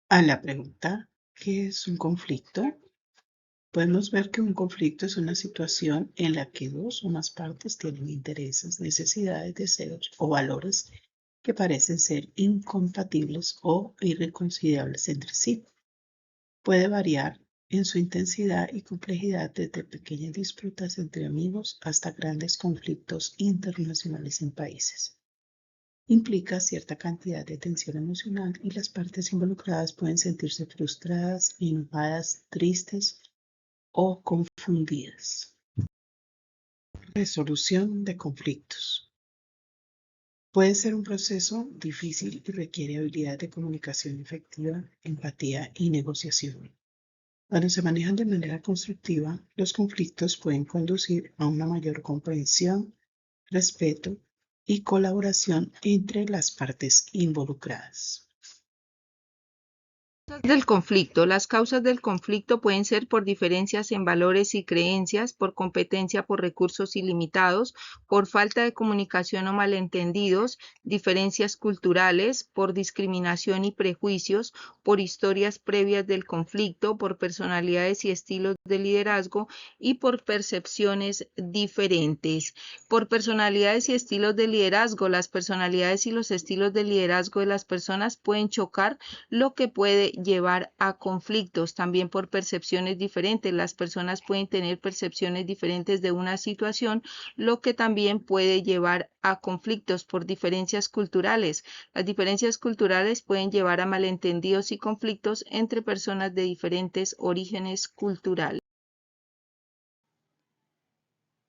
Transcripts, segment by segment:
A la pregunta, ¿qué es un conflicto? Podemos ver que un conflicto es una situación en la que dos o más partes tienen intereses, necesidades, deseos o valores que parecen ser incompatibles o irreconciliables entre sí. Puede variar en su intensidad y complejidad desde pequeñas disputas entre amigos hasta grandes conflictos internacionales en países. Implica cierta cantidad de tensión emocional y las partes involucradas pueden sentirse frustradas, enojadas, tristes o confundidas. Resolución de conflictos. Puede ser un proceso difícil y requiere habilidad de comunicación efectiva, empatía y negociación. Cuando se manejan de manera constructiva, los conflictos pueden conducir a una mayor comprensión, respeto y colaboración entre las partes involucradas. Del conflicto. Las causas del conflicto pueden ser por diferencias en valores y creencias, por competencia por recursos ilimitados, por falta de comunicación o malentendidos, diferencias culturales, por discriminación y prejuicios, por historias previas del conflicto, por personalidades y estilos de liderazgo y por percepciones diferentes. Por personalidades y estilos de liderazgo, las personalidades y los estilos de liderazgo de las personas pueden chocar, lo que puede llevar a conflictos. También por percepciones diferentes. Las personas pueden tener percepciones diferentes de una situación, lo que también puede llevar a conflictos. Por diferencias culturales. Las diferencias culturales pueden llevar a malentendidos y conflictos entre personas de diferentes orígenes culturales.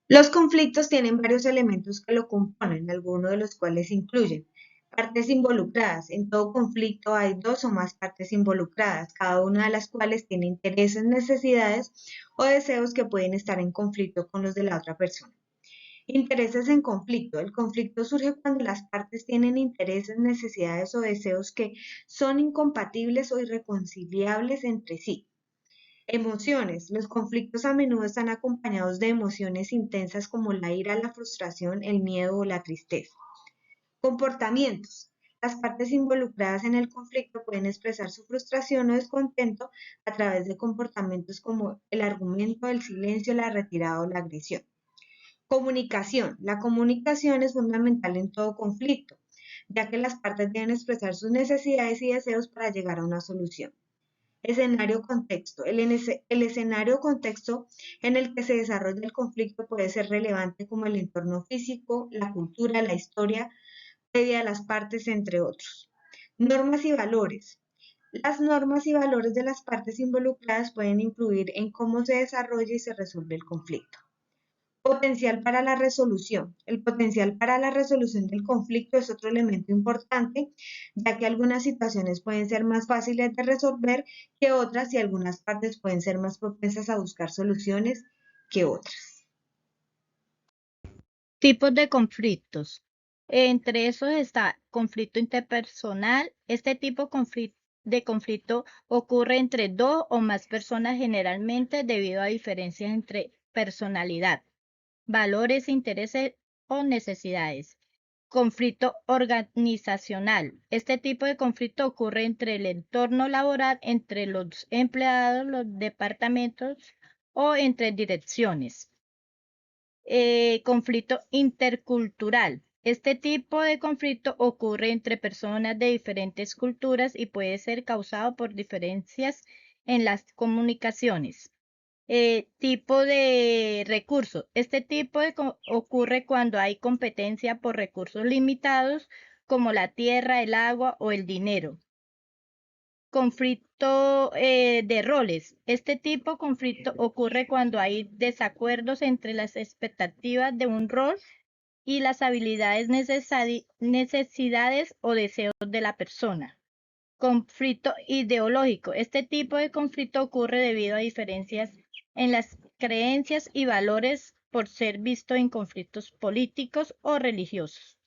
Los conflictos tienen varios elementos que lo componen, algunos de los cuales incluyen partes involucradas. En todo conflicto hay dos o más partes involucradas, cada una de las cuales tiene intereses, necesidades o deseos que pueden estar en conflicto con los de la otra persona. Intereses en conflicto. El conflicto surge cuando las partes tienen intereses, necesidades o deseos que son incompatibles o irreconciliables entre sí. Emociones. Los conflictos a menudo están acompañados de emociones intensas como la ira, la frustración, el miedo o la tristeza. Comportamientos. Las partes involucradas en el conflicto pueden expresar su frustración o descontento a través de comportamientos como el argumento, el silencio, la retirada o la agresión. Comunicación. La comunicación es fundamental en todo conflicto, ya que las partes deben expresar sus necesidades y deseos para llegar a una solución. Escenario contexto. El escenario contexto en el que se desarrolla el conflicto puede ser relevante como el entorno físico, la cultura, la historia previa a las partes, entre otros. Normas y valores. Las normas y valores de las partes involucradas pueden influir en cómo se desarrolla y se resuelve el conflicto. Potencial para la resolución. El potencial para la resolución del conflicto es otro elemento importante, ya que algunas situaciones pueden ser más fáciles de resolver que otras y algunas partes pueden ser más propensas a buscar soluciones que otras. Tipos de conflictos. Entre esos está conflicto interpersonal. Este tipo de conflicto ocurre entre dos o más personas generalmente debido a diferencias entre personalidad, valores, intereses o necesidades. Conflicto organizacional. Este tipo de conflicto ocurre entre el entorno laboral, entre los empleados, los departamentos o entre direcciones. Conflicto intercultural. Este tipo de conflicto ocurre entre personas de diferentes culturas y puede ser causado por diferencias en las comunicaciones. Tipo de recursos. Este tipo ocurre cuando hay competencia por recursos limitados como la tierra, el agua o el dinero. Conflicto de roles. Este tipo de conflicto ocurre cuando hay desacuerdos entre las expectativas de un rol y las habilidades, necesidades o deseos de la persona. Conflicto ideológico. Este tipo de conflicto ocurre debido a diferencias en las creencias y valores por ser visto en conflictos políticos o religiosos.